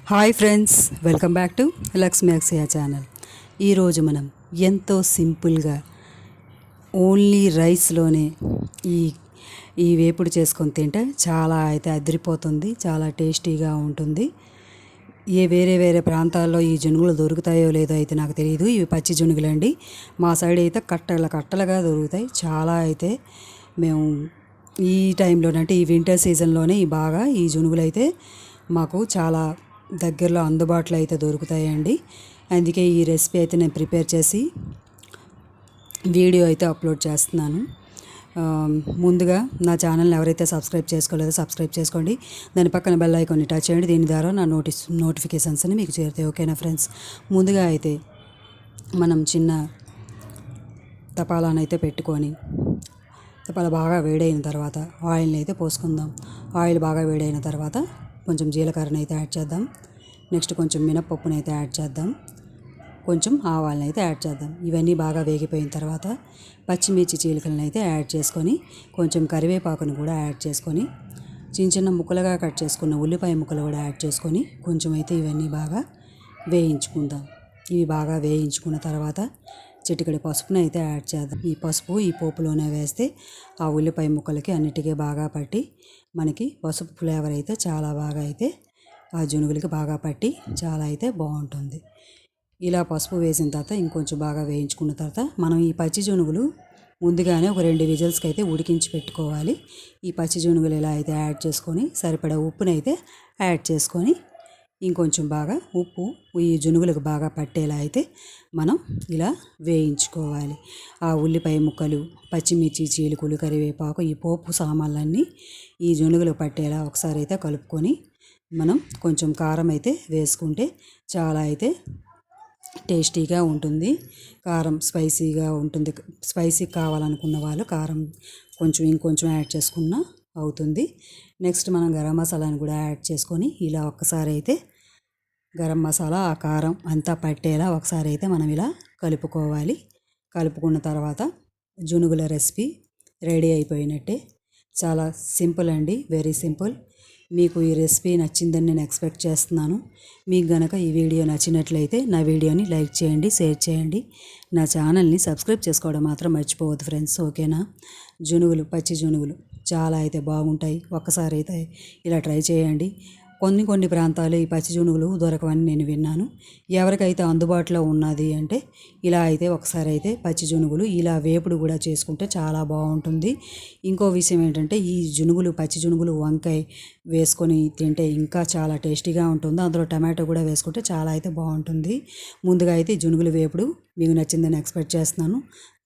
Hi friends, welcome back to Lakshmi Akshaya channel. ఈరోజు మనం ఎంతో సింపుల్గా ఓన్లీ రైస్లోనే ఈ ఈ వేపుడు చేసుకొని తింటే చాలా అయితే అదిరిపోతుంది, చాలా టేస్టీగా ఉంటుంది. వేరే వేరే ప్రాంతాల్లో ఈ జునుగులు దొరుకుతాయో లేదో అయితే నాకు తెలియదు. ఇవి పచ్చి జునుగులండి. మా సైడ్ అయితే కట్టలుగా దొరుకుతాయి. చాలా అయితే మేము ఈ టైంలోనంటే ఈ వింటర్ సీజన్లోనే ఈ జునుగులు అయితే మాకు చాలా దగ్గరలో అందుబాటులో అయితే దొరుకుతాయండి. అందుకే ఈ రెసిపీ అయితే నేను ప్రిపేర్ చేసి వీడియో అయితే అప్లోడ్ చేస్తున్నాను. ముందుగా నా ఛానల్ని ఎవరైతే సబ్స్క్రైబ్ చేసుకోలేదో సబ్స్క్రైబ్ చేసుకోండి. దాని పక్కన బెల్ ఐకాన్ని టచ్ చేయండి. దీని ద్వారా నా నోటిఫికేషన్స్ అని మీకు చేరుతాయి. ఓకేనా ఫ్రెండ్స్? ముందుగా అయితే మనం చిన్న తపాలానైతే పెట్టుకొని తపాలా బాగా వేడైన తర్వాత ఆయిల్ని అయితే పోసుకుందాం. ఆయిల్ బాగా వేడైన తర్వాత కొంచెం జీలకర్రని అయితే యాడ్ చేద్దాం. నెక్స్ట్ కొంచెం మినపప్పుని అయితే యాడ్ చేద్దాం. కొంచెం ఆవాలని అయితే యాడ్ చేద్దాం. ఇవన్నీ బాగా వేగిపోయిన తర్వాత పచ్చిమిర్చి చీలికలను అయితే యాడ్ చేసుకొని కొంచెం కరివేపాకును కూడా యాడ్ చేసుకొని చిన్న చిన్న ముక్కలుగా కట్ చేసుకున్న ఉల్లిపాయ ముక్కలు కూడా యాడ్ చేసుకొని కొంచెం అయితే ఇవన్నీ బాగా వేయించుకుందాం. ఇవి బాగా వేయించుకున్న తర్వాత చిటికెడు పసుపును అయితే యాడ్ చేద్దాం. ఈ పసుపు ఈ పోపులోనే వేస్తే ఆ ఉల్లిపాయ ముక్కలకి అన్నిటికీ బాగా పట్టి మనకి పసుపు ఫ్లేవర్ అయితే చాలా బాగా అయితే ఆ జునుగులకి బాగా పట్టి చాలా అయితే బాగుంటుంది. ఇలా పసుపు వేసిన తర్వాత ఇంకొంచెం బాగా వేయించుకున్న తర్వాత మనం ఈ పచ్చి జునుగులు ముందుగానే ఒక 2 విజిల్స్కి అయితే ఉడికించి పెట్టుకోవాలి. ఈ పచ్చి జునుగులు ఇలా అయితే యాడ్ చేసుకొని సరిపడా ఉప్పునైతే యాడ్ చేసుకొని ఇంకొంచెం బాగా ఉప్పు ఈ జునుగులకు బాగా పట్టేలా అయితే మనం ఇలా వేయించుకోవాలి. ఆ ఉల్లిపాయ ముక్కలు, పచ్చిమిర్చి చీలికలు, కరివేపాకు, ఈ పోపు సామాన్లన్నీ ఈ జునుగులు పట్టేలా ఒకసారి అయితే కలుపుకొని మనం కొంచెం కారం అయితే వేసుకుంటే చాలా అయితే టేస్టీగా ఉంటుంది. కారం స్పైసీగా ఉంటుంది. స్పైసీ కావాలనుకున్న వాళ్ళు కారం ఇంకొంచెం యాడ్ చేసుకున్నా అవుతుంది. నెక్స్ట్ మనం గరం మసాలాని కూడా యాడ్ చేసుకొని ఇలా ఒక్కసారి అయితే గరం మసాలా ఆ కారం అంతా పట్టేలా ఒకసారి అయితే మనం ఇలా కలుపుకోవాలి. కలుపుకున్న తర్వాత జునుగుల రెసిపీ రెడీ అయిపోయినట్టే. చాలా సింపుల్ అండి, వెరీ సింపుల్. మీకు ఈ రెసిపీ నచ్చిందని నేను ఎక్స్పెక్ట్ చేస్తున్నాను. మీకు గనక ఈ వీడియో నచ్చినట్లయితే నా వీడియోని లైక్ చేయండి, షేర్ చేయండి. నా ఛానల్ని సబ్స్క్రైబ్ చేసుకోవడం మాత్రం మర్చిపోవద్దు ఫ్రెండ్స్, ఓకేనా? పచ్చి జునుగులు చాలా అయితే బాగుంటాయి. ఒక్కసారి అయితే ఇలా ట్రై చేయండి. కొన్ని ప్రాంతాలు ఈ పచ్చి జునుగులు దొరకవని నేను విన్నాను. ఎవరికైతే అందుబాటులో ఉన్నది అంటే ఇలా అయితే ఒకసారి అయితే పచ్చి జునుగులు ఇలా వేపుడు కూడా చేసుకుంటే చాలా బాగుంటుంది. ఇంకో విషయం ఏంటంటే ఈ పచ్చి జునుగులు వంకాయ వేసుకొని తింటే ఇంకా చాలా టేస్టీగా ఉంటుంది. అందులో టమాటో కూడా వేసుకుంటే చాలా అయితే బాగుంటుంది. ముందుగా అయితే జునుగులు వేపుడు మీకు నచ్చిందని ఎక్స్పెక్ట్ చేస్తున్నాను.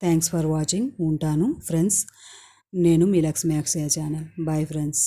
Thanks for watching. ఉంటాను ఫ్రెండ్స్. నేను మీ Lakshmi Akshaya channel. Bye friends.